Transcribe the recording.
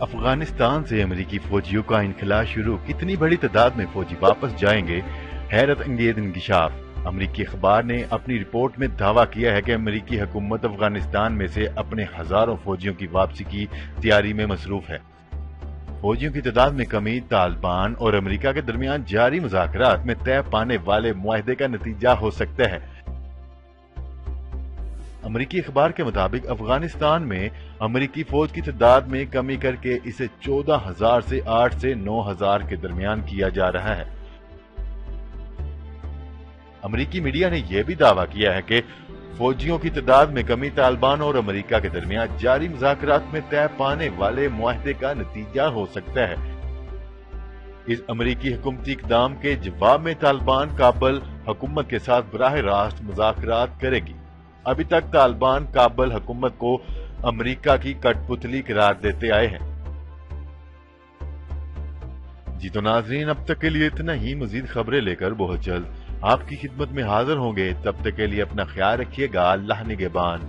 افغانستان سے امریکی فوجیوں کا انخلا شروع، کتنی بڑی تعداد میں فوجی واپس جائیں گے؟ حیرت انگیز انکشاف۔ امریکی اخبار نے اپنی رپورٹ میں دعویٰ کیا ہے کہ امریکی حکومت افغانستان میں سے اپنے ہزاروں فوجیوں کی واپسی کی تیاری میں مصروف ہے۔ فوجیوں کی تعداد میں کمی طالبان اور امریکہ کے درمیان جاری مذاکرات میں طے پانے والے معاہدے کا نتیجہ ہو سکتا ہے۔ امریکی اخبار کے مطابق افغانستان میں امریکی فوج کی تعداد میں کمی کر کے اسے 14,000 سے 8 سے 9,000 کے درمیان کیا جا رہا ہے۔ امریکی میڈیا نے یہ بھی دعویٰ کیا ہے کہ فوجیوں کی تعداد میں کمی طالبان اور امریکہ کے درمیان جاری مذاکرات میں طے پانے والے معاہدے کا نتیجہ ہو سکتا ہے۔ اس امریکی حکومتی اقدام کے جواب میں طالبان کابل حکومت کے ساتھ براہ راست مذاکرات کرے گی۔ ابھی تک طالبان کابل حکومت کو امریکہ کی کٹ پتلی قرار دیتے آئے ہیں۔ جی تو ناظرین، اب تک کے لیے اتنا ہی۔ مزید خبریں لے کر بہت جلد آپ کی خدمت میں حاضر ہوں گے۔ تب تک کے لیے اپنا خیال رکھیے گا۔ اللہ نگہبان۔